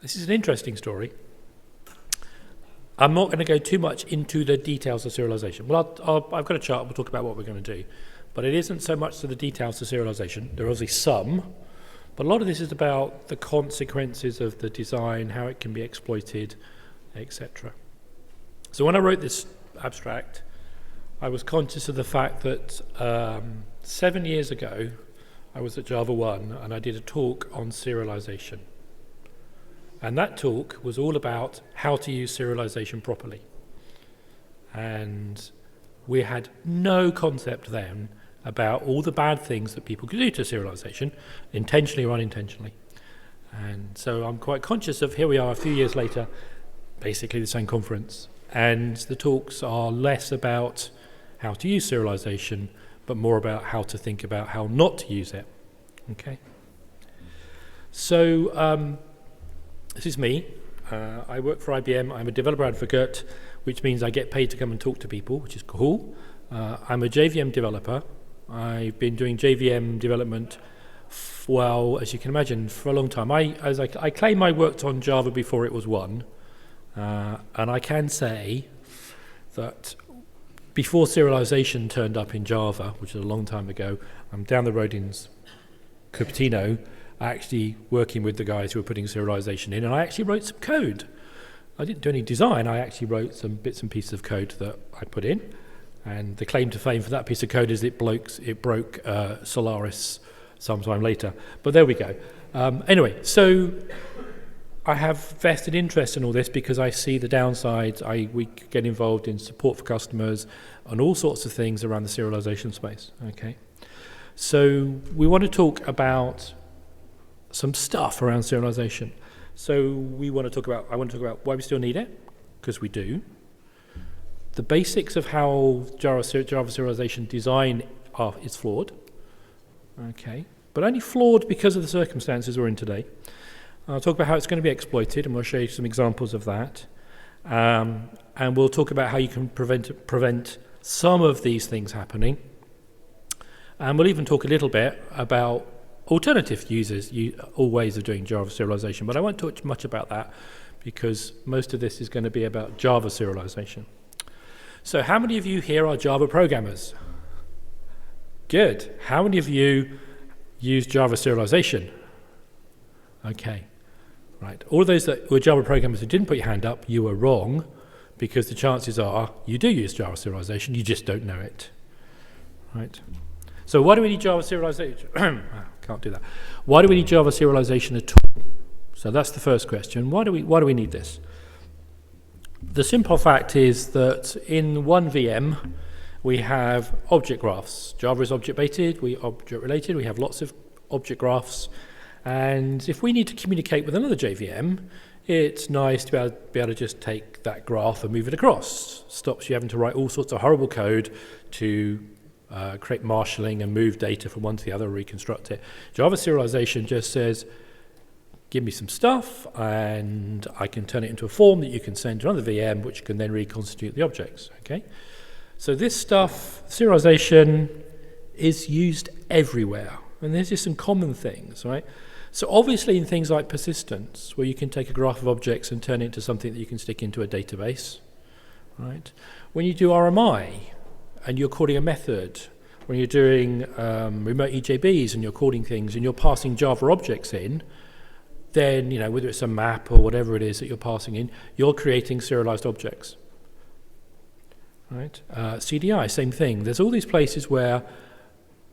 This is an interesting story. I'm not going to go too much into the details of serialization. Well, I've got a chart, we'll talk about what we're going to do. But it isn't so much to the details of serialization. There are obviously some, but a lot of this is about the consequences of the design, how it can be exploited, etc. So when I wrote this abstract, I was conscious of the fact that 7 years ago, I was at Java 1 and I did a talk on serialization. And that talk was all about how to use serialization properly. And we had no concept then about all the bad things that people could do to serialization, intentionally or unintentionally. And so I'm quite conscious of, here we are a few years later, basically the same conference. And the talks are less about how to use serialization, but more about how to think about how not to use it. Okay. So this is me. I work for IBM. I'm a developer advocate, which means I get paid to come and talk to people, which is cool. I'm a Jvm developer. I've been doing Jvm development, well, as you can imagine, for a long time. I claim I worked on Java before it was 1, and I can say that before serialization turned up in Java, which is a long time ago, I'm down the road in Cupertino, actually working with the guys who were putting serialization in, and I actually wrote some code. I didn't do any design, I actually wrote some bits and pieces of code that I put in, and the claim to fame for that piece of code is it broke Solaris sometime later. But there we go. Anyway, so I have vested interest in all this because I see the downsides. We get involved in support for customers and all sorts of things around the serialization space. Okay, so we want to talk about some stuff around serialization. So I want to talk about why we still need it, because we do. The basics of how Java serialization design is flawed. Okay, but only flawed because of the circumstances we're in today. I'll talk about how it's going to be exploited, and we'll show you some examples of that. And we'll talk about how you can prevent some of these things happening. And we'll even talk a little bit about alternative ways of doing Java serialization, but I won't talk much about that because most of this is going to be about Java serialization. So how many of you here are Java programmers? Good. How many of you use Java serialization? Okay. Right. All of those that were Java programmers who didn't put your hand up, you were wrong, because the chances are you do use Java serialization, you just don't know it. Right. So why do we need Java serialization? Can't do that. Why do we need Java serialization at all? So that's the first question. Why do we need this? The simple fact is that in one VM we have object graphs. Java is object-related, we have lots of object graphs, and if we need to communicate with another JVM, it's nice to be able to just take that graph and move it across. Stops you having to write all sorts of horrible code to create marshalling and move data from one to the other, reconstruct it. Java serialization just says, give me some stuff, and I can turn it into a form that you can send to another VM, which can then reconstitute the objects. Okay, so this stuff, serialization, is used everywhere, and there's just some common things, right? So obviously in things like persistence, where you can take a graph of objects and turn it into something that you can stick into a database, right? When you do RMI, and you're calling a method, when you're doing remote EJBs and you're calling things and you're passing Java objects in, then, whether it's a map or whatever it is that you're passing in, you're creating serialized objects. Right? CDI, same thing. There's all these places where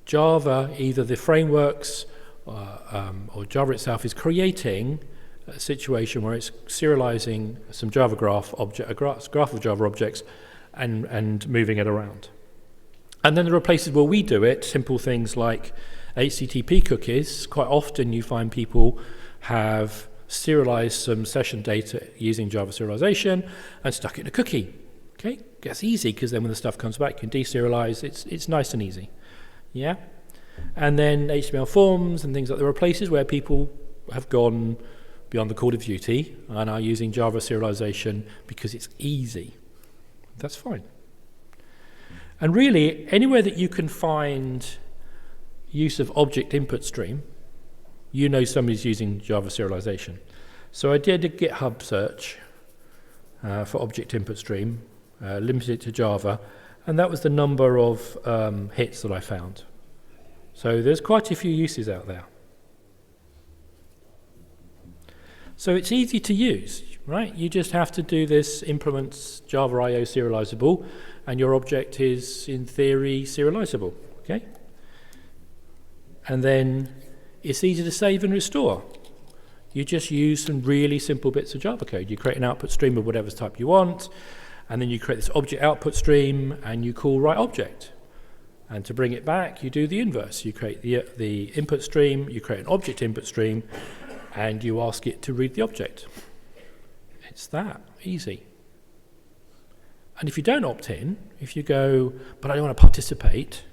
Java, either the frameworks or Java itself, is creating a situation where it's serializing some Java graph of Java objects and moving it around. And then there are places where we do it, simple things like HTTP cookies. Quite often you find people have serialized some session data using Java serialization and stuck it in a cookie. Okay, that's easy because then when the stuff comes back, you can deserialize. It's nice and easy. Yeah, and then HTML forms and things like that. There are places where people have gone beyond the call of duty and are using Java serialization because it's easy. That's fine. And really, anywhere that you can find use of object input stream, somebody's using Java serialization. So I did a GitHub search for object input stream, limited it to Java, and that was the number of hits that I found. So there's quite a few uses out there. So it's easy to use, right? You just have to do this implements Java IO serializable, and your object is, in theory, serializable, okay? And then it's easy to save and restore. You just use some really simple bits of Java code. You create an output stream of whatever type you want, and then you create this object output stream, and you call writeObject. And to bring it back, you do the inverse. You create the input stream, you create an object input stream, and you ask it to read the object. It's that easy. And if you don't opt in, if you go, but I don't want to participate,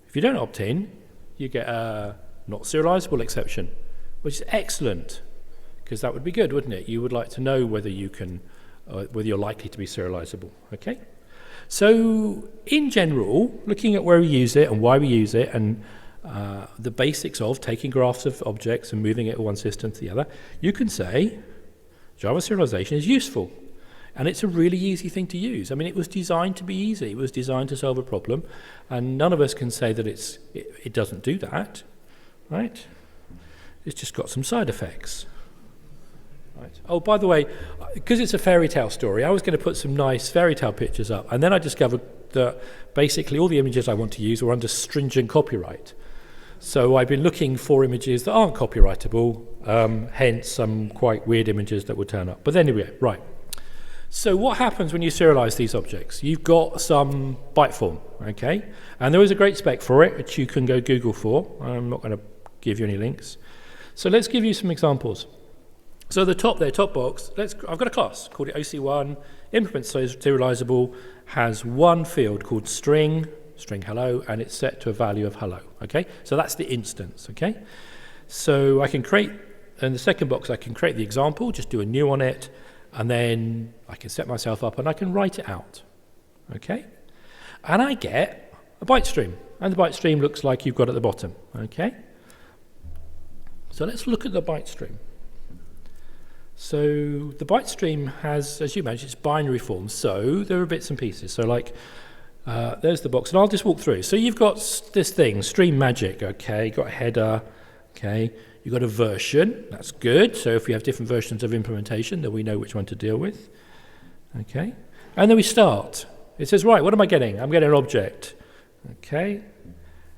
if you don't opt in, you get a not serializable exception, which is excellent, because that would be good, wouldn't it? You would like to know whether you can, whether you're likely to be serializable, okay? So in general, looking at where we use it and why we use it, and the basics of taking graphs of objects and moving it from one system to the other, you can say Java serialization is useful. And it's a really easy thing to use. I mean, it was designed to be easy. It was designed to solve a problem. And none of us can say that it doesn't do that, right? It's just got some side effects. Right. Oh, by the way, because it's a fairy tale story, I was going to put some nice fairy tale pictures up. And then I discovered that basically all the images I want to use are under stringent copyright. So I've been looking for images that aren't copyrightable, hence some quite weird images that would turn up. But anyway, right. So what happens when you serialize these objects? You've got some byte form, okay? And there is a great spec for it, which you can go Google for. I'm not going to give you any links. So let's give you some examples. So the top there, top box, I've got a class called it OC1, implements serializable, has one field called string hello, and it's set to a value of hello, okay? So that's the instance, okay? So I can create, in the second box, I can create the example, just do a new on it, and then I can set myself up and I can write it out, okay? And I get a byte stream, and the byte stream looks like you've got at the bottom, okay? So let's look at the byte stream. So the byte stream has, as you mentioned, it's binary form, so there are bits and pieces. So like, there's the box, and I'll just walk through. So you've got this thing, stream magic, okay? You've got a header, okay? You've got a version, that's good. So if we have different versions of implementation, then we know which one to deal with, okay? And then we start. It says, right, what am I getting? I'm getting an object, okay?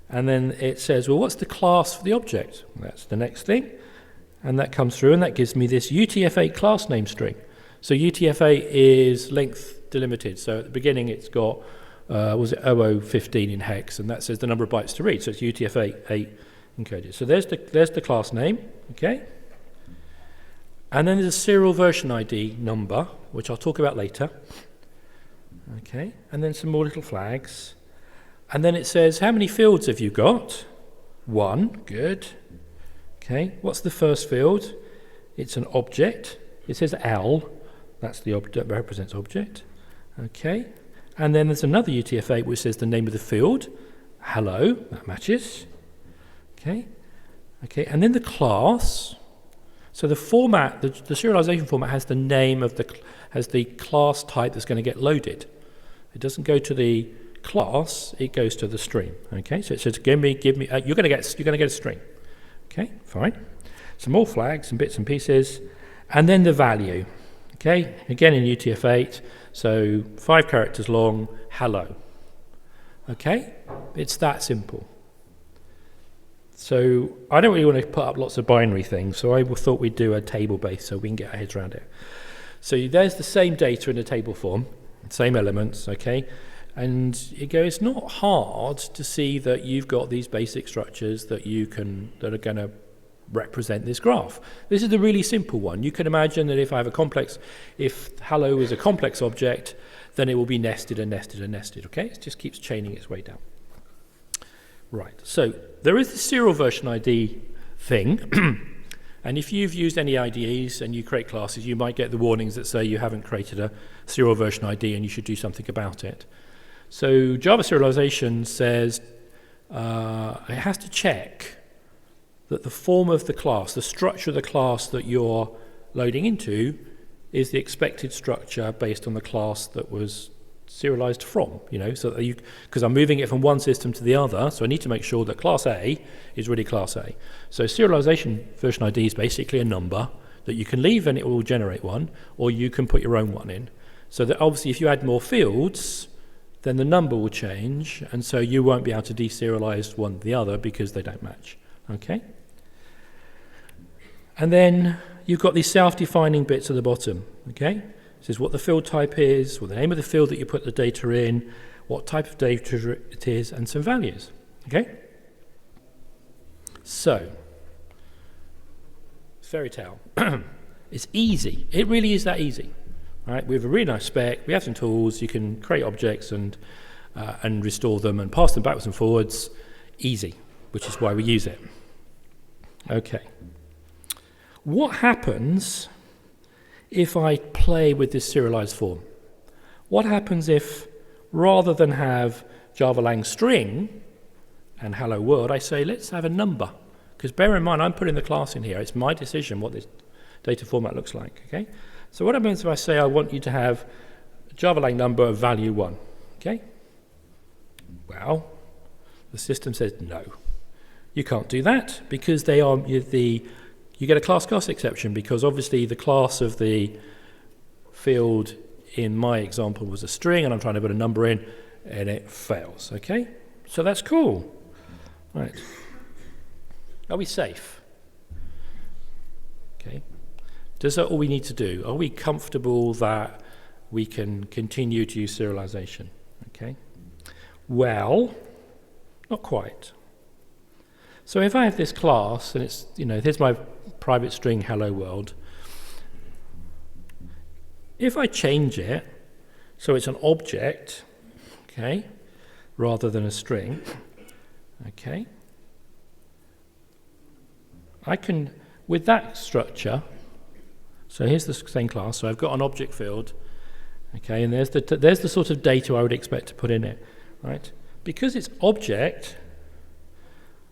And then it says, well, what's the class for the object? That's the next thing. And that comes through, and that gives me this UTF-8 class name string. So UTF-8 is length delimited. So at the beginning, it's got, was it 0015 in hex, and that says the number of bytes to read. So it's UTF-8 encoded. So there's the class name, okay? And then there's a serial version ID number, which I'll talk about later. Okay, and then some more little flags. And then it says, how many fields have you got? 1, good. Okay, what's the first field? It's an object. It says L, that's the object that represents object. Okay, and then there's another UTF-8 which says the name of the field. Hello, that matches. Okay, and then the class. So the format, the serialization format has the name of has the class type that's going to get loaded. It doesn't go to the class; it goes to the stream. Okay, so it says give me. You're going to get a string. Okay, fine. Some more flags and bits and pieces, and then the value. Okay, again in UTF-8, so 5 characters long. Hello. Okay, it's that simple. So I don't really want to put up lots of binary things, so I thought we'd do a table base so we can get our heads around it. So there's the same data in a table form, same elements, okay? And it's not hard to see that you've got these basic structures that are going to represent this graph. This is the really simple one. You can imagine that if hello is a complex object, then it will be nested and nested and nested, okay? It just keeps chaining its way down. Right, so there is the serial version ID thing, and if you've used any IDEs and you create classes, you might get the warnings that say you haven't created a serial version ID and you should do something about it. So Java serialization says it has to check that the form of the class, the structure of the class that you're loading into is the expected structure based on the class that was serialized from, so that because I'm moving it from one system to the other, so I need to make sure that class A is really class A. So serialization version ID is basically a number that you can leave and it will generate one, or you can put your own one in. So that obviously if you add more fields, then the number will change, and so you won't be able to deserialize one to the other because they don't match. Okay? And then you've got these self-defining bits at the bottom. Okay? This is what the field type is, or the name of the field that you put the data in, what type of data it is, and some values. Okay? So, fairy tale. It's easy. It really is that easy. Right? We have a really nice spec. We have some tools. You can create objects and restore them and pass them backwards and forwards. Easy, which is why we use it. Okay. What happens if I play with this serialized form? What happens if, rather than have Java lang string and hello world, I say let's have a number? Because bear in mind, I'm putting the class in here. It's my decision what this data format looks like. Okay. So what happens if I say I want you to have a Java lang number of value 1? Okay. Well, the system says no. You can't do that because they are you get a class class exception, because obviously the class of the field in my example was a string and I'm trying to put a number in and it fails. Okay, so that's cool. Right. Are we safe? Okay. Is that all we need to do? Are we comfortable that we can continue to use serialization? Okay. Well, not quite. So if I have this class and it's, here's my private string hello world. If I change it so it's an object, okay, rather than a string, okay, I can, with that structure, so here's the same class, so I've got an object field, okay, and there's the sort of data I would expect to put in it, right? Because it's object,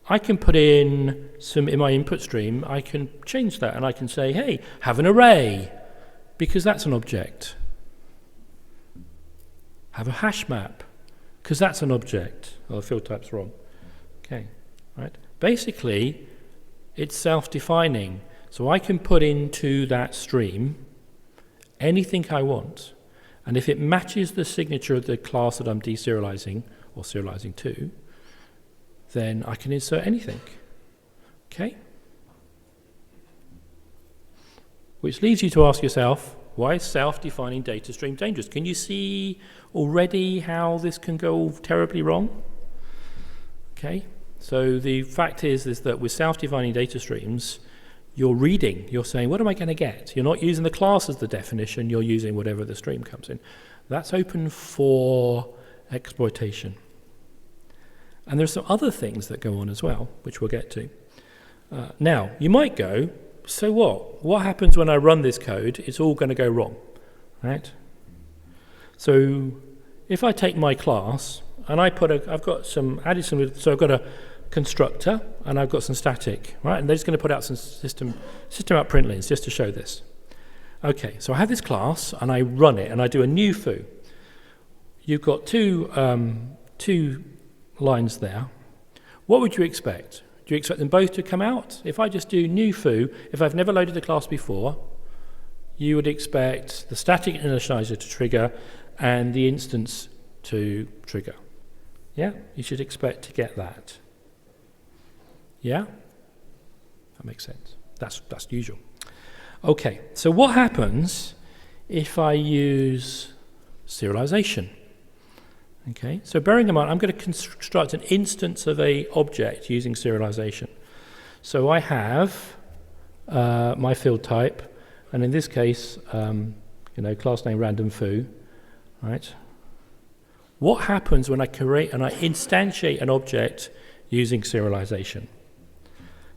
I can put in in my input stream, I can change that and I can say, hey, have an array, because that's an object. Have a hash map, because that's an object. Oh, the field type's wrong. Okay, right? Basically, it's self-defining. So I can put into that stream anything I want. And if it matches the signature of the class that I'm deserializing or serializing to, then I can insert anything. Okay? Which leads you to ask yourself, why is self-defining data stream dangerous? Can you see already how this can go terribly wrong? Okay? So the fact is that with self-defining data streams, you're reading, you're saying, what am I going to get? You're not using the class as the definition, you're using whatever the stream comes in. That's open for exploitation. And there's some other things that go on as well, which we'll get to. Now, you might go, so what? What happens when I run this code? It's all going to go wrong, right? So if I take my class and I've got some, so I've got a constructor and I've got some static, right? And they're just going to put out some system out printlns just to show this. Okay, so I have this class and I run it and I do a new foo. You've got two lines there. What would you expect? Do you expect them both to come out? If I just do new foo, if I've never loaded the class before, you would expect the static initializer to trigger and the instance to trigger. Yeah, you should expect to get that. Yeah? That makes sense. That's usual. Okay, so what happens if I use serialization? Okay, so bearing in mind, I'm going to construct an instance of a object using serialization. So I have my field type, and in this case, class name random foo, right? What happens when I create and I instantiate an object using serialization?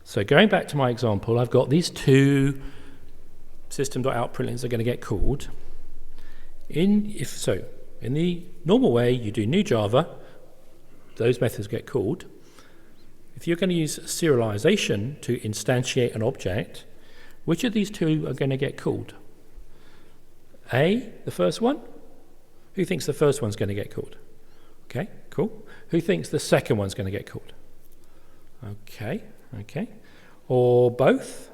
So going back to my example, I've got these two system.out.printlns that are going to get called. In the normal way, you do new Java, those methods get called. If you're going to use serialization to instantiate an object, Which of these two are going to get called? A, the first one? Who thinks the first one's going to get called? Okay, cool. Who thinks the second one's going to get called? Okay. Or both?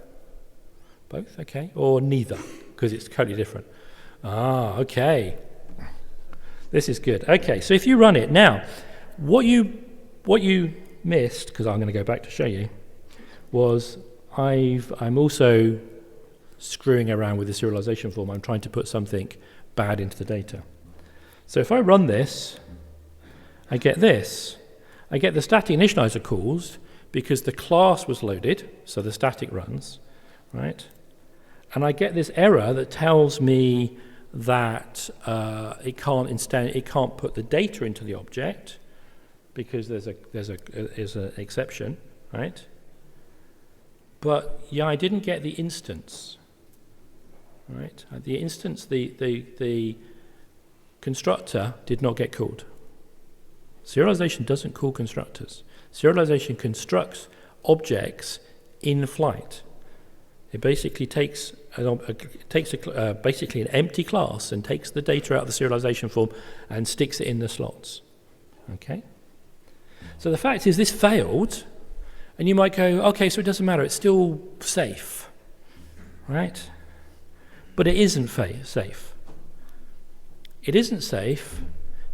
Both, okay. Or neither, because it's totally different. Okay. This is good. Okay, so if you run it now, what you missed, because I'm going to go back to show you, was I'm also screwing around with the serialization form. I'm trying to put something bad into the data. So if I run this, I get this. I get the static initializer calls because the class was loaded, so the static runs, right? And I get this error that tells me that it can't put the data into the object because there's an exception, right? But yeah, I didn't get the instance, right? The instance, the constructor did not get called. Serialization doesn't call constructors. Serialization constructs objects in flight. It basically takes basically an empty class and takes the data out of the serialization form and sticks it in the slots. Okay? So the fact is this failed, and you might go, okay, so it doesn't matter, it's still safe, right? But it isn't safe. It isn't safe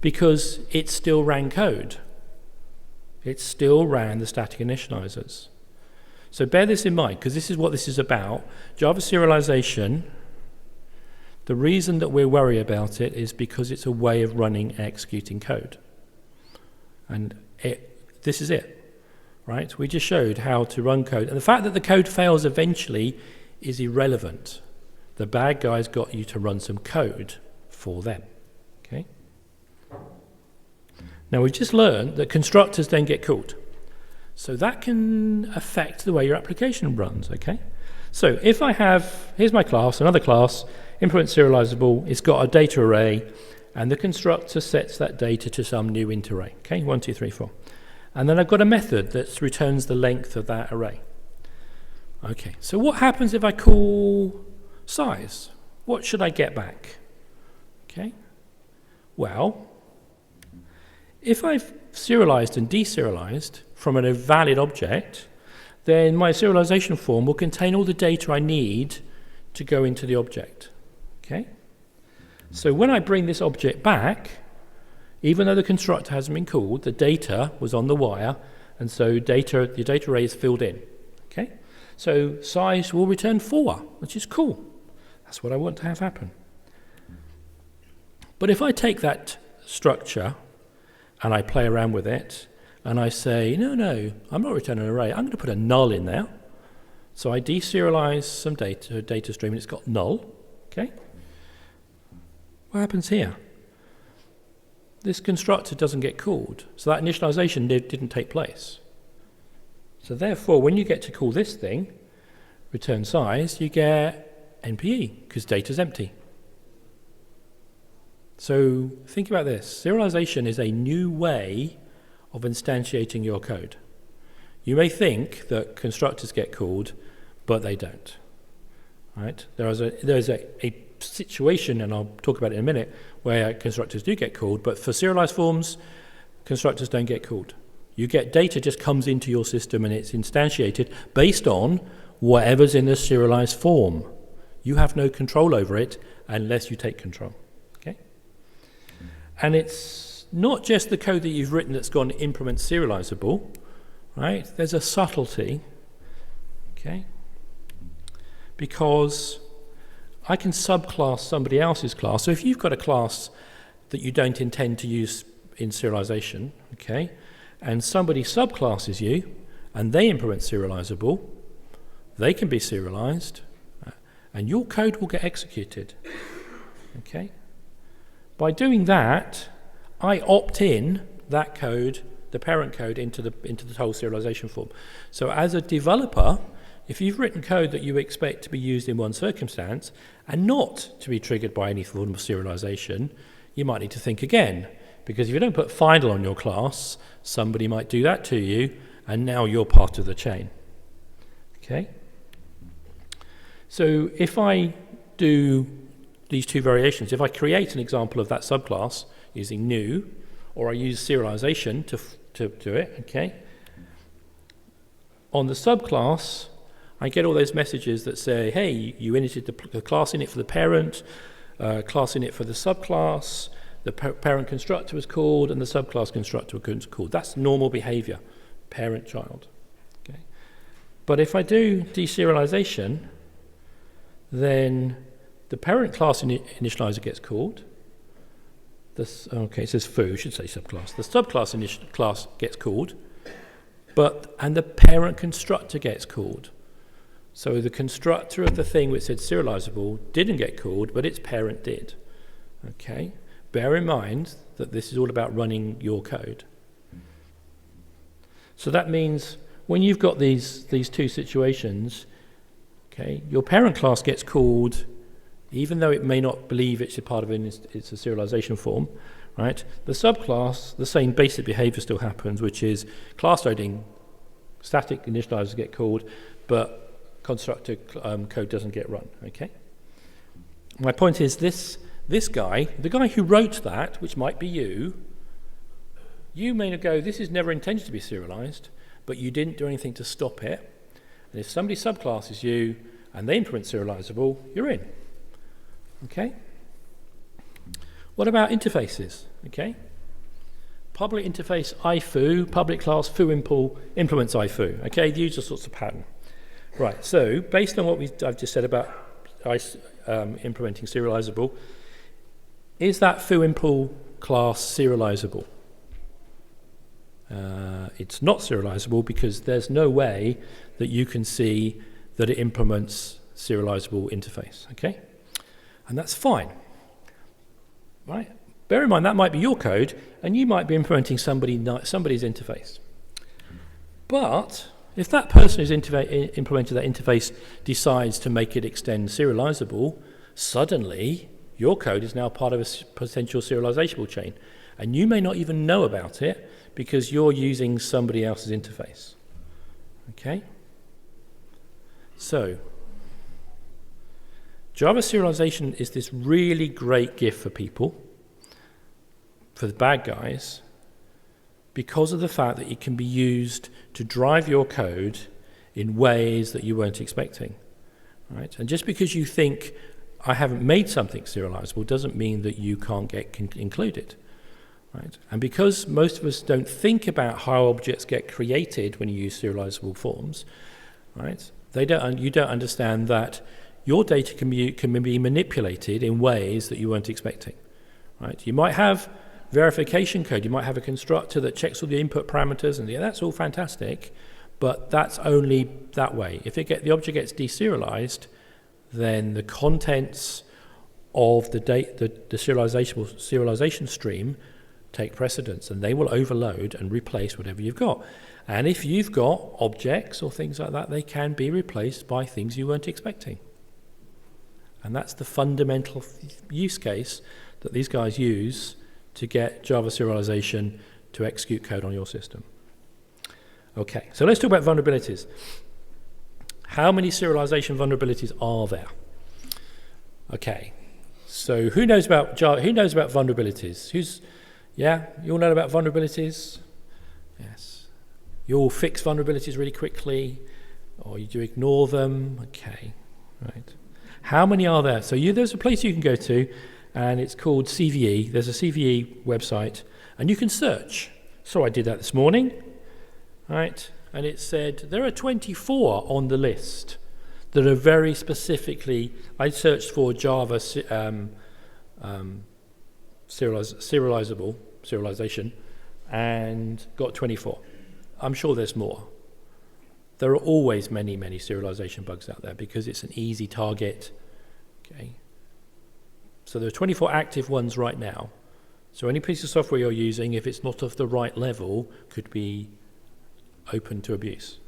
because it still ran code. It still ran the static initializers. So bear this in mind, because this is what this is about. Java serialization, the reason that we worry about it is because it's a way of running and executing code. And this is it, right? We just showed how to run code. And the fact that the code fails eventually is irrelevant. The bad guys got you to run some code for them, okay? Now we've just learned that constructors then get called. So that can affect the way your application runs, okay? So if I have, here's my class, another class, implement serializable, it's got a data array, and the constructor sets that data to some new int array, okay? 1, 2, 3, 4. And then I've got a method that returns the length of that array. Okay, so what happens if I call size? What should I get back? Okay, well, if I've serialized and deserialized from a valid object, then my serialization form will contain all the data I need to go into the object. Okay? So when I bring this object back, even though the constructor hasn't been called, the data was on the wire, and so the data array is filled in. Okay? So size will return 4, which is cool. That's what I want to have happen. But if I take that structure and I play around with it, and I say, no, I'm not returning an array. I'm going to put a null in there. So I deserialize some data stream, and it's got null. Okay? What happens here? This constructor doesn't get called, so that initialization didn't take place. So therefore, when you get to call this thing, return size, you get NPE, because data's empty. So think about this. Serialization is a new way of instantiating your code. You may think that constructors get called, but they don't. Right? There's a situation, and I'll talk about it in a minute, where constructors do get called, but for serialized forms, constructors don't get called. You get data just comes into your system and it's instantiated based on whatever's in the serialized form. You have no control over it unless you take control. Okay? And it's not just the code that you've written that's gone to implement serializable, right? There's a subtlety, okay? Because I can subclass somebody else's class. So if you've got a class that you don't intend to use in serialization, okay, and somebody subclasses you and they implement serializable, they can be serialized and your code will get executed, okay? By doing that, I opt in that code, the parent code, into the whole serialization form. So as a developer, if you've written code that you expect to be used in one circumstance and not to be triggered by any form of serialization, you might need to think again. Because if you don't put final on your class, somebody might do that to you, and now you're part of the chain. Okay? So if I do these two variations, if I create an example of that subclass using new, or I use serialization to do it, okay? On the subclass, I get all those messages that say, hey, you initiated the class init for the parent, class init for the subclass, the parent constructor was called, and the subclass constructor was called. That's normal behavior, parent-child. Okay? But if I do deserialization, then the parent class initializer gets called. Okay, it says foo, should say subclass. The subclass class gets called, and the parent constructor gets called. So the constructor of the thing which said serializable didn't get called, but its parent did. Okay? Bear in mind that this is all about running your code. So that means when you've got these two situations, okay, your parent class gets called even though it may not believe it's a part of it's a serialization form, right? The subclass, the same basic behavior still happens, which is class loading, static initializers get called, but constructor code doesn't get run, okay? My point is this guy, the guy who wrote that, which might be you may go, this is never intended to be serialized, but you didn't do anything to stop it. And if somebody subclasses you and they implement serializable, you're in. Okay? What about interfaces? Okay? Public interface IFOO, public class foo implements IFOO. Okay, the usual sorts of pattern. Right, so based on what I've just said about implementing serializable, is that foo impl class serializable? It's not serializable because there's no way that you can see that it implements serializable interface. Okay? And that's fine, right? Bear in mind that might be your code, and you might be implementing somebody's interface. But if that person who's implemented that interface decides to make it extend serializable, suddenly your code is now part of a potential serializable chain, and you may not even know about it because you're using somebody else's interface. Okay? So Java serialization is this really great gift for people, for the bad guys, because of the fact that it can be used to drive your code in ways that you weren't expecting. Right? And just because you think, I haven't made something serializable, doesn't mean that you can't get included. Right? And because most of us don't think about how objects get created when you use serializable forms, right? You don't understand that your data can be manipulated in ways that you weren't expecting. Right? You might have verification code, you might have a constructor that checks all the input parameters, and that's all fantastic, but that's only that way. If the object gets deserialized, then the contents of the serialization stream take precedence, and they will overload and replace whatever you've got. And if you've got objects or things like that, they can be replaced by things you weren't expecting. And that's the fundamental use case that these guys use to get Java serialization to execute code on your system. Okay, so let's talk about vulnerabilities. How many serialization vulnerabilities are there? Okay, so who knows about vulnerabilities? You all know about vulnerabilities? Yes. You all fix vulnerabilities really quickly, or you do ignore them? Okay, right. How many are there? So there's a place you can go to, and it's called CVE. There's a CVE website, and you can search. So I did that this morning, right? And it said there are 24 on the list that are very specifically. I searched for Java serialization, and got 24. I'm sure there's more. There are always many, many serialization bugs out there because it's an easy target. Okay. So there are 24 active ones right now. So any piece of software you're using, if it's not of the right level, could be open to abuse.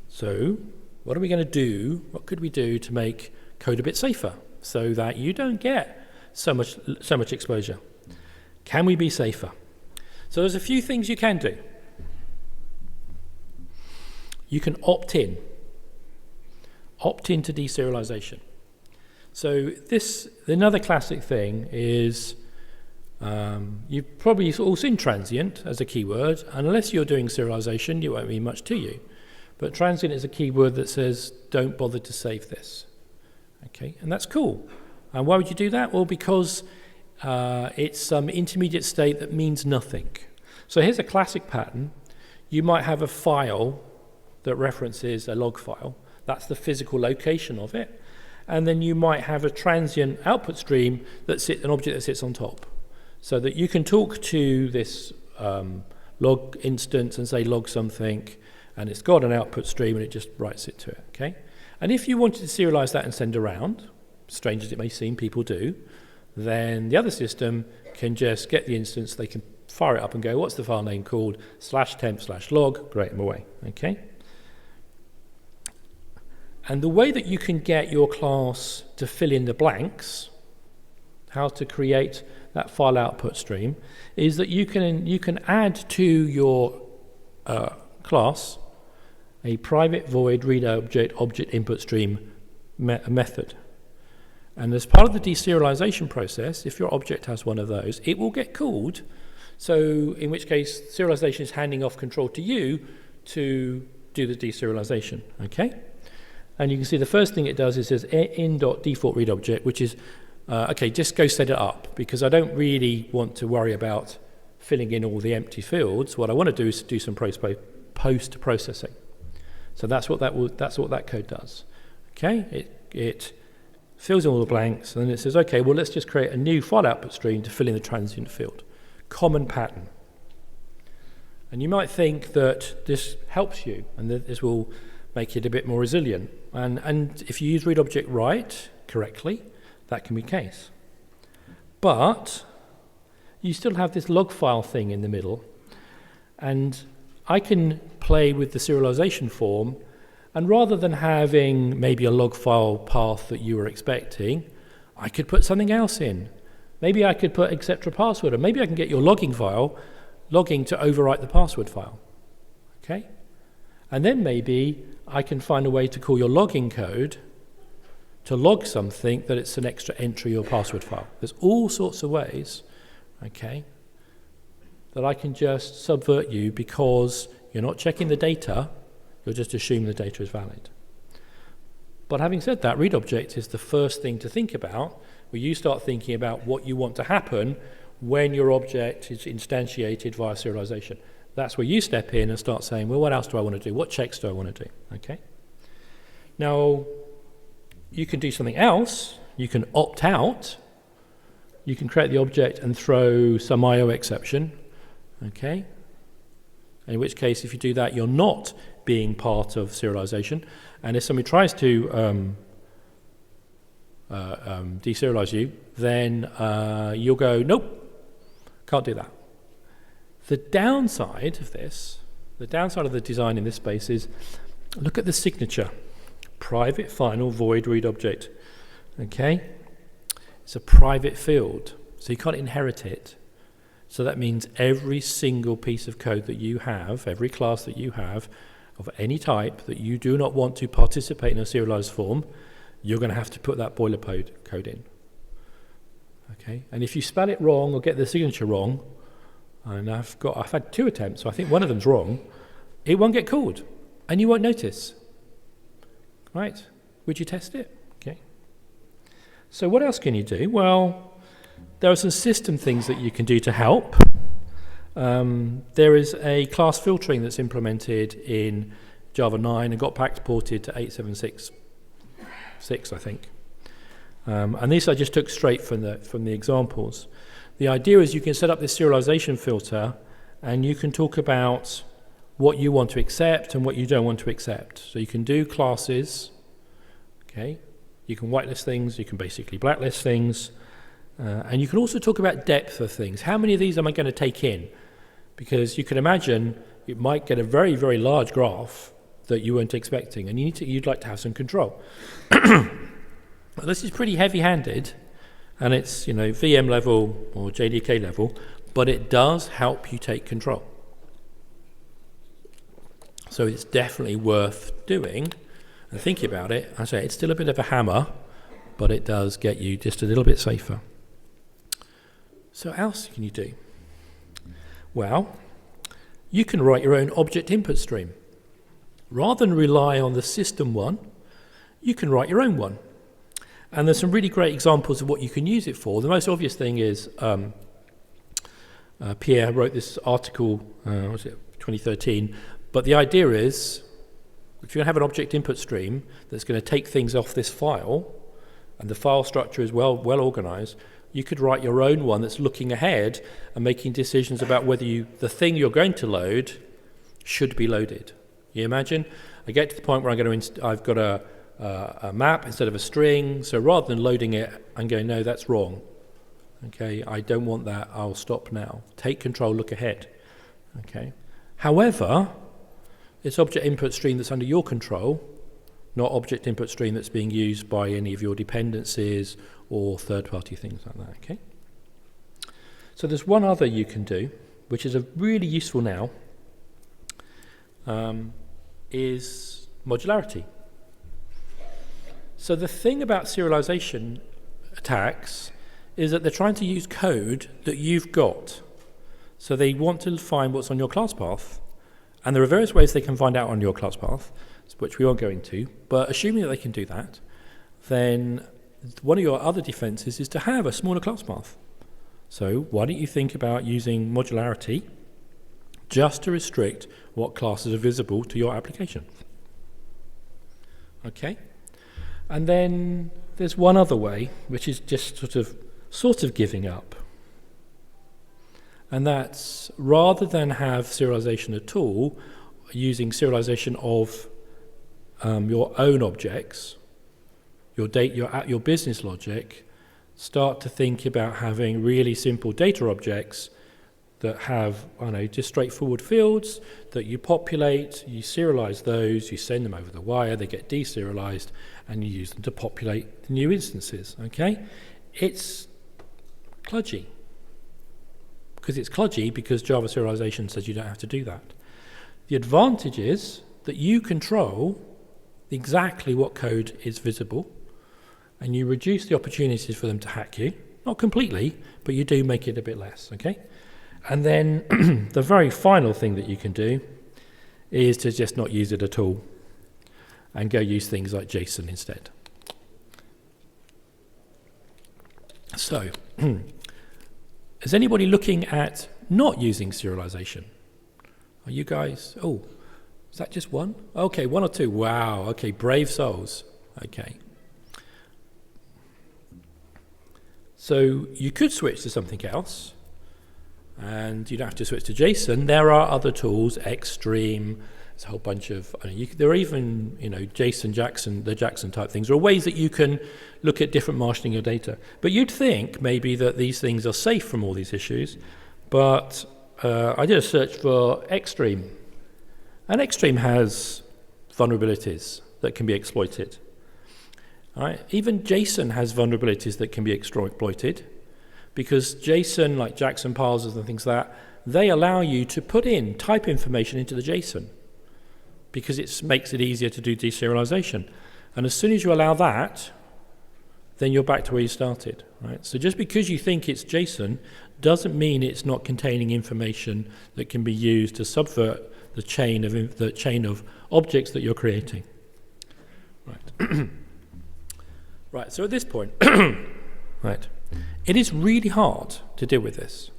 So what are we going to do? What could we do to make code a bit safer so that you don't get so much exposure? Can we be safer? So there's a few things you can do. You can opt in. opt into deserialization. So another classic thing is, you've probably all seen transient as a keyword. Unless you're doing serialization, it won't mean much to you. But transient is a keyword that says, don't bother to save this. Okay, and that's cool. And why would you do that? Well, because it's some intermediate state that means nothing. So here's a classic pattern. You might have a file that references a log file. That's the physical location of it. And then you might have a transient output stream that's an object that sits on top. So that you can talk to this log instance and say log something, and it's got an output stream and it just writes it to it, okay? And if you wanted to serialize that and send around, strange as it may seem, people do, then the other system can just get the instance, they can fire it up and go, what's the file name called? /temp/log, great, I'm away, okay? And the way that you can get your class to fill in the blanks, how to create that file output stream, is that you can add to your class a private void read object input stream method. And as part of the deserialization process, if your object has one of those, it will get called. So in which case, serialization is handing off control to you to do the deserialization, okay? And you can see the first thing it does is it says in.defaultReadObject, which is, okay, just go set it up, because I don't really want to worry about filling in all the empty fields. What I want to do is do some post-processing. So that's what that code does. Okay, it fills in all the blanks, and then it says, okay, well, let's just create a new file output stream to fill in the transient field. Common pattern. And you might think that this helps you, and that this will make it a bit more resilient. And if you use read object right correctly, that can be the case. But you still have this log file thing in the middle, and I can play with the serialization form, and rather than having maybe a log file path that you were expecting, I could put something else in. Maybe I could put etc password, or maybe I can get your logging file logging to overwrite the password file. Okay? And then maybe I can find a way to call your logging code to log something that it's an extra entry or password file. There's all sorts of ways, okay, that I can just subvert you because you're not checking the data, you're just assuming the data is valid. But having said that, read object is the first thing to think about, where you start thinking about what you want to happen when your object is instantiated via serialization. That's where you step in and start saying, well, what else do I want to do? What checks do I want to do? Okay. Now, you can do something else. You can opt out. You can create the object and throw some IO exception. Okay. In which case, if you do that, you're not being part of serialization. And if somebody tries to deserialize you, then you'll go, nope, can't do that. The downside of this, the downside of the design in this space is, look at the signature. Private final void read object. Okay? It's a private field, so you can't inherit it. So that means every single piece of code that you have, every class that you have, of any type that you do not want to participate in a serialized form, you're going to have to put that boilerplate code in. Okay? And if you spell it wrong or get the signature wrong, and I've had 2 attempts, so I think one of them's wrong, it won't get called, and you won't notice. Right? Would you test it? Okay. So what else can you do? Well, there are some system things that you can do to help. There is a class filtering that's implemented in Java 9 and got backported to 8.7.6, I think. And these I just took straight from the examples. The idea is you can set up this serialization filter, and you can talk about what you want to accept and what you don't want to accept. So you can do classes, okay? You can whitelist things, you can basically blacklist things, and you can also talk about depth of things. How many of these am I going to take in? Because you can imagine it might get a very, very large graph that you weren't expecting, and you'd like to have some control. Well, this is pretty heavy-handed, and it's VM level or JDK level, but it does help you take control. So it's definitely worth doing, And thinking about it, I say it's still a bit of a hammer, but it does get you just a little bit safer. So what else can you do? Well, you can write your own object input stream. Rather than rely on the system one, you can write your own one. And there's some really great examples of what you can use it for. The most obvious thing is Pierre wrote this article, 2013, but the idea is if you have an object input stream that's going to take things off this file, and the file structure is well organized, you could write your own one that's looking ahead and making decisions about whether the thing you're going to load should be loaded. You imagine? I get to the point where I've got a map instead of a string, so rather than loading it, I'm going, no, that's wrong. Okay, I don't want that, I'll stop now. Take control, look ahead. Okay. However, it's object input stream that's under your control, not object input stream that's being used by any of your dependencies or third-party things like that, okay? So there's one other you can do, which is really useful now, is modularity. So the thing about serialization attacks is that they're trying to use code that you've got. So they want to find what's on your class path, and there are various ways they can find out on your class path, which we won't go into, but assuming that they can do that, then one of your other defenses is to have a smaller class path. So why don't you think about using modularity just to restrict what classes are visible to your application? Okay? And then there's one other way, which is just sort of giving up. And that's rather than have serialization at all, using serialization of your own objects, your business logic, start to think about having really simple data objects that have, just straightforward fields that you populate, you serialize those, you send them over the wire, they get deserialized, and you use them to populate the new instances, okay? It's kludgy. Because Java serialization says you don't have to do that. The advantage is that you control exactly what code is visible, and you reduce the opportunities for them to hack you. Not completely, but you do make it a bit less, okay? And then the very final thing that you can do is to just not use it at all and go use things like JSON instead. So, is anybody looking at not using serialization? Are you guys, is that just one? Okay, one or two. Wow, okay, brave souls. Okay. So you could switch to something else, and you don't have to switch to JSON. There are other tools, Xstream, there's a whole bunch of, there are even, JSON, the Jackson type things. There are ways that you can look at different marshalling your data. But you'd think maybe that these things are safe from all these issues, but I did a search for Xstream, and Xstream has vulnerabilities that can be exploited. All right? Even JSON has vulnerabilities that can be exploited, because JSON, like Jackson parsers and things like that, they allow you to type information into the JSON, because it makes it easier to do deserialization. And as soon as you allow that, then you're back to where you started. Right? So just because you think it's JSON doesn't mean it's not containing information that can be used to subvert the chain of objects that you're creating. Right. Right. So at this point, right, it is really hard to deal with this.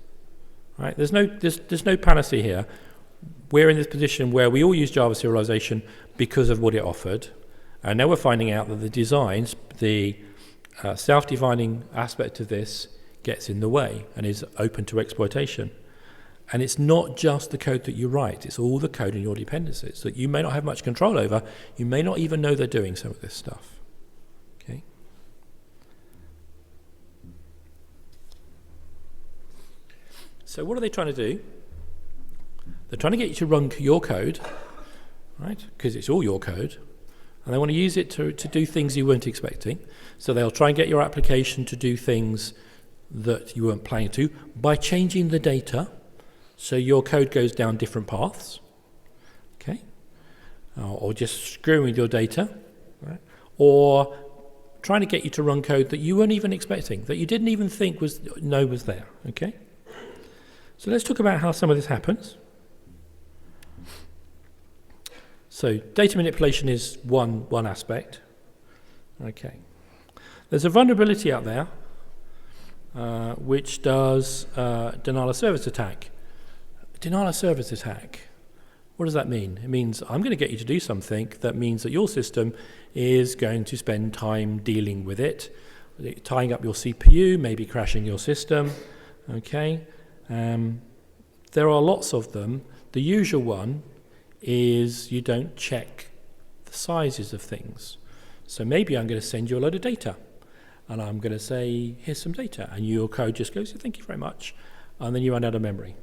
Right? There's no panacea here. We're in this position where we all use Java serialization because of what it offered, and now we're finding out that the designs, the self-defining aspect of this gets in the way and is open to exploitation. And it's not just the code that you write, it's all the code in your dependencies that you may not have much control over. You may not even know they're doing some of this stuff. Okay. So what are they trying to do? They're trying to get you to run your code, right? Because it's all your code. And they want to use it to do things you weren't expecting. So they'll try and get your application to do things that you weren't planning to by changing the data. So your code goes down different paths, okay? Or just screwing with your data. right? Or trying to get you to run code that you weren't even expecting, that you didn't even think was there, okay? So let's talk about how some of this happens. So data manipulation is one aspect, okay. There's a vulnerability out there which does denial of service attack. Denial of service attack. What does that mean? It means I'm going to get you to do something that means that your system is going to spend time dealing with it, tying up your CPU, maybe crashing your system, okay? There are lots of them. The usual one is you don't check the sizes of things. So maybe I'm going to send you a load of data, and I'm going to say, here's some data, and your code just goes, thank you very much, and then you run out of memory.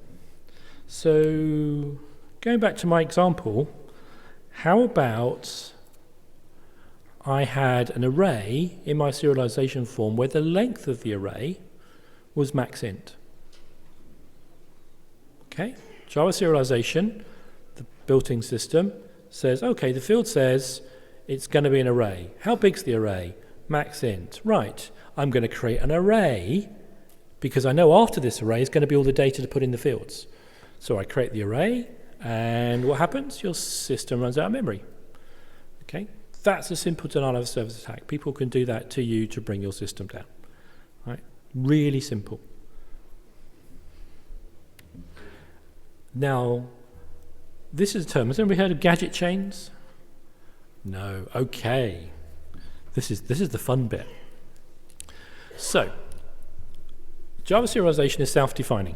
So going back to my example, how about I had an array in my serialization form where the length of the array was max int. Okay, Java serialization, the built-in system, says, okay, the field says it's going to be an array. How big's the array? Max int. Right, I'm going to create an array because I know after this array is going to be all the data to put in the fields. So I create the array, and what happens? Your system runs out of memory. Okay, that's a simple denial of service attack. People can do that to you to bring your system down. Right, really simple. Now, this is a term. Has anybody heard of gadget chains? No. Okay. This is the fun bit. So, Java serialization is self-defining.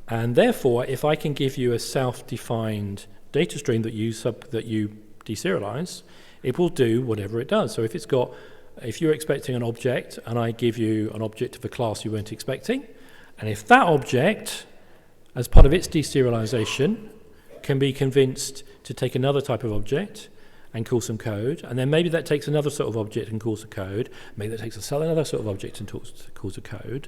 And therefore, if I can give you a self-defined data stream that you deserialize, it will do whatever it does. So if you're expecting an object and I give you an object of a class you weren't expecting, and if that object, as part of its deserialization, can be convinced to take another type of object and call some code, and then maybe that takes another sort of object and calls a code, maybe that takes another sort of object and calls a code,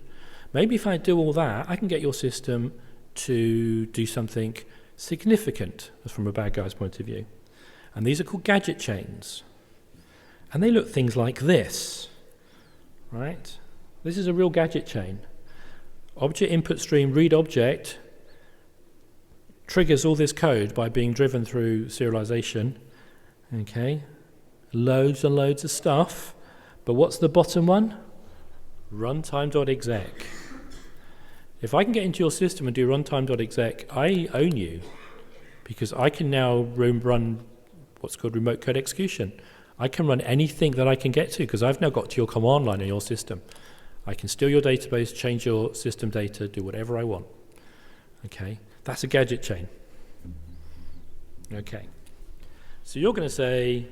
maybe if I do all that, I can get your system to do something significant from a bad guy's point of view. And these are called gadget chains. And they look things like this, right? This is a real gadget chain. Object input stream read object triggers all this code by being driven through serialization. Okay, loads and loads of stuff. But what's the bottom one? Runtime.exec. If I can get into your system and do runtime.exec, I own you, because I can now run what's called remote code execution. I can run anything that I can get to, because I've now got to your command line in your system. I can steal your database, change your system data, do whatever I want. Okay, that's a gadget chain. Okay, so you're going to say,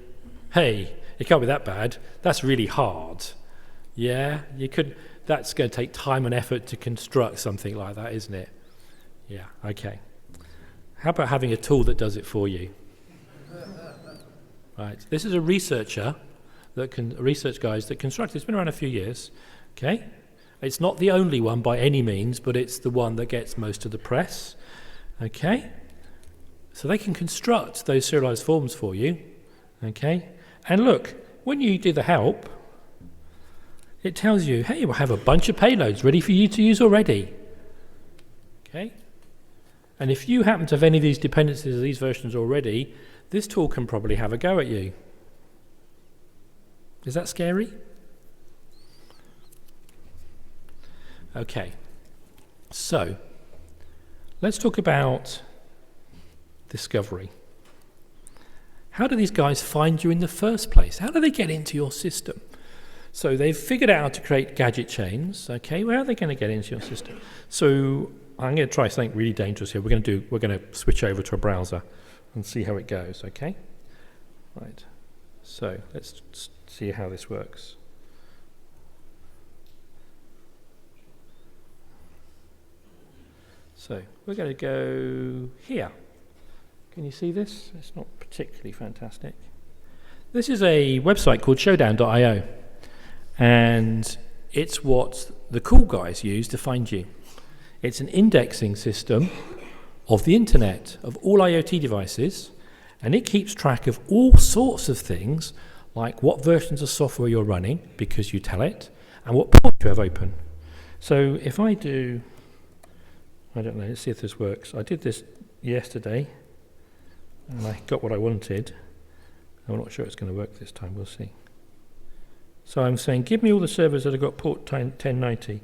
hey, it can't be that bad. That's really hard. Yeah, you could. That's going to take time and effort to construct something like that, isn't it? Yeah, okay. How about having a tool that does it for you? Right, this is a research guys that constructed. It's been around a few years. Okay, it's not the only one by any means, but it's the one that gets most of the press. Okay, so they can construct those serialized forms for you. Okay, and look, when you do the help, it tells you, hey, we'll have a bunch of payloads ready for you to use already. Okay, and if you happen to have any of these dependencies of these versions already, this tool can probably have a go at you. Is that scary? Okay, so let's talk about discovery. How do these guys find you in the first place? How do they get into your system? So they've figured out how to create gadget chains. Okay, where are they going to get into your system? So I'm going to try something really dangerous here. We're going to switch over to a browser and see how it goes. Okay, right. So let's see how this works. So we're going to go here. Can you see this? It's not particularly fantastic. This is a website called showdown.io, and it's what the cool guys use to find you. It's an indexing system of the internet, of all IoT devices, And it keeps track of all sorts of things, like what versions of software you're running, because you tell it, and what ports you have open. So if I do, I don't know, let's see if this works. I did this yesterday, and I got what I wanted. I'm not sure it's going to work this time, we'll see. So I'm saying, give me all the servers that have got port 1090,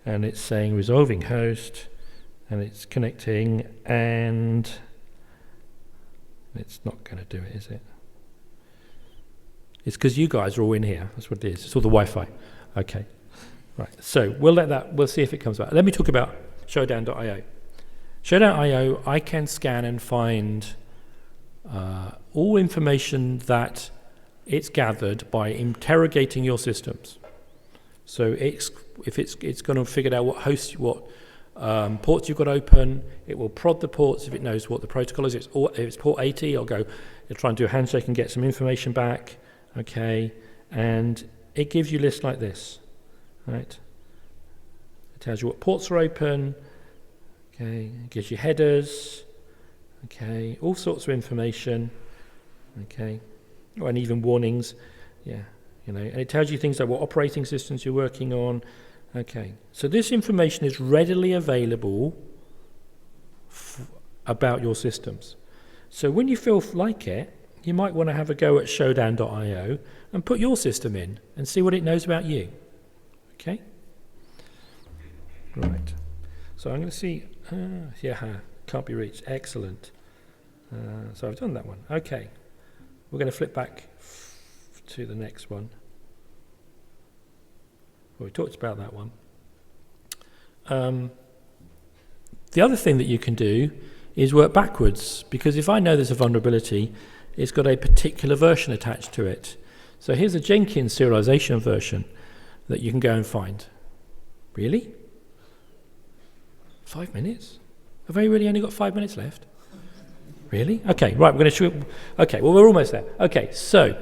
and it's saying resolving host, and it's connecting, and it's not going to do it, is it? It's because you guys are all in here. That's what it is. It's all the Wi-Fi. Okay. Right. So we'll see if it comes back. Let me talk about showdown.io. Showdown.io, I can scan and find all information that it's gathered by interrogating your systems. So if it's going to figure out what hosts, ports you've got open, it will prod the ports if it knows what the protocol is. If it's port 80, it'll try and do a handshake and get some information back. Okay, and it gives you lists like this, right? It tells you what ports are open. Okay, it gives you headers. Okay, all sorts of information. Okay, and even warnings. Yeah, and it tells you things like what operating systems you're working on. Okay, so this information is readily available about your systems. So when you feel like it, you might want to have a go at showdown.io and put your system in and see what it knows about you. Okay? Right. So I'm going to see, can't be reached. Excellent. So I've done that one. Okay. We're going to flip back to the next one. Well, we talked about that one. The other thing that you can do is work backwards, because if I know there's a vulnerability, it's got a particular version attached to it. So here's a Jenkins serialization version that you can go and find. Really? 5 minutes? Have I really only got 5 minutes left? Really? Okay, right, we're going to show you. Okay, well, we're almost there. Okay, so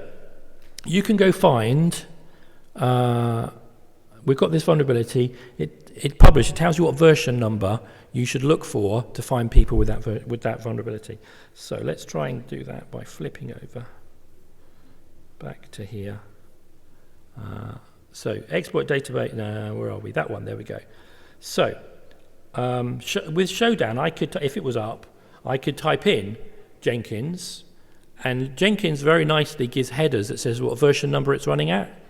you can go find, we've got this vulnerability. It tells you what version number you should look for to find people with that vulnerability. So let's try and do that by flipping over back to here. So exploit database, no, where are we? That one, there we go. So with Showdown, I could, if it was up, I could type in Jenkins, and Jenkins very nicely gives headers that says what version number it's running at.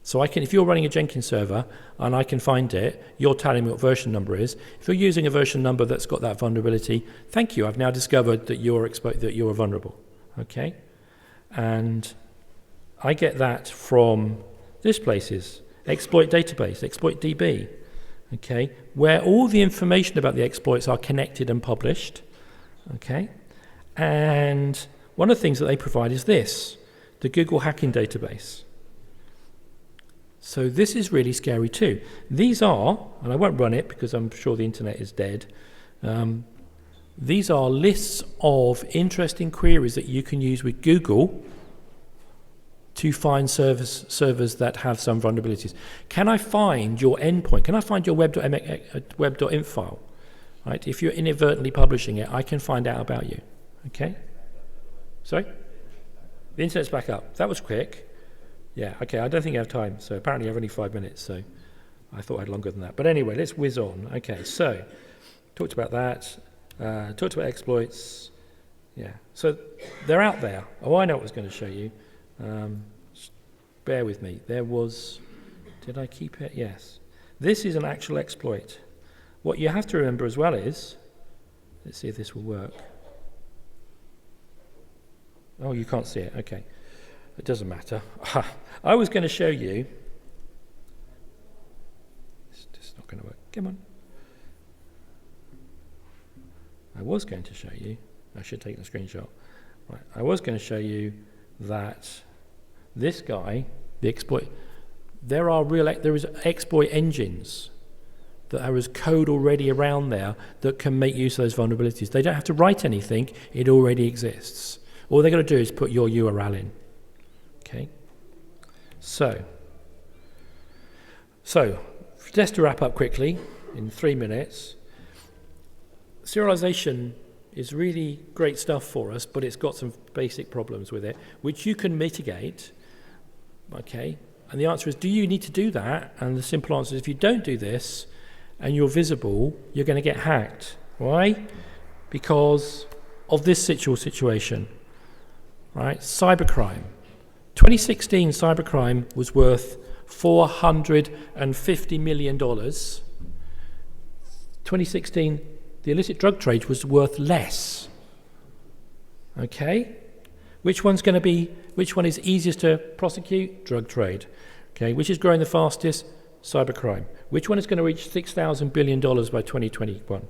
So I can, if you're running a Jenkins server and I can find it, you're telling me what version number is. If you're using a version number that's got that vulnerability, thank you, I've now discovered that you're vulnerable. Okay, and I get that from this places, exploit database, exploit DB. Okay, where all the information about the exploits are connected and published. Okay, and one of the things that they provide is this, the Google Hacking Database. So this is really scary too. These are, and I won't run it because I'm sure the internet is dead, these are lists of interesting queries that you can use with Google to find servers that have some vulnerabilities. Can I find your endpoint? Can I find your web.inf file? Right? If you're inadvertently publishing it, I can find out about you. Okay? Sorry? The internet's back up. That was quick. Yeah, okay, I don't think I have time. So apparently I have only 5 minutes, so I thought I had longer than that. But anyway, let's whiz on. Okay, so talked about that. Talked about exploits. Yeah, so they're out there. Oh, I know what I was going to show you. Bear with me. There was, did I keep it? Yes. This is an actual exploit. What you have to remember as well is, let's see if this will work. Oh, you can't see it. Okay. It doesn't matter. I was going to show you. It's just not going to work. Come on. I was going to show you. I should take the screenshot. Right. I was going to show you that this guy, the exploit, there is exploit engines that there is code already around there that can make use of those vulnerabilities. They don't have to write anything. It already exists. All they're going to do is put your URL in. Okay, so just to wrap up quickly in 3 minutes, serialization is really great stuff for us, but it's got some basic problems with it, which you can mitigate, okay? And the answer is, do you need to do that? And the simple answer is, if you don't do this and you're visible, you're going to get hacked. Why? Because of this situation, right? Cybercrime. 2016 cybercrime was worth $450 million. 2016, the illicit drug trade was worth less. Okay? Which one is easiest to prosecute? Drug trade. Okay, which is growing the fastest? Cybercrime. Which one is going to reach $6,000 billion by 2021?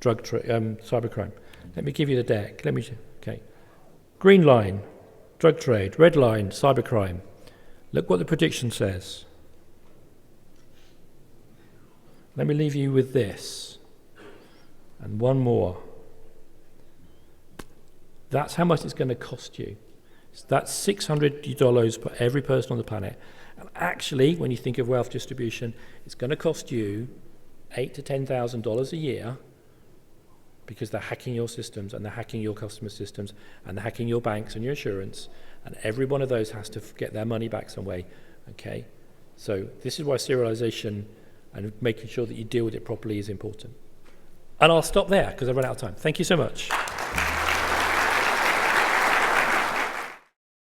Cybercrime. Let me give you the deck. Okay. Green line, drug trade. Red line, cybercrime. Look what the prediction says. Let me leave you with this. And one more. That's how much it's going to cost you. That's $600 per every person on the planet. And actually, when you think of wealth distribution, it's going to cost you $8,000 to $10,000 a year, because they're hacking your systems and they're hacking your customer systems and they're hacking your banks and your insurance, and every one of those has to get their money back some way. Okay, so this is why serialization and making sure that you deal with it properly is important. And I'll stop there because I've run out of time. Thank you so much.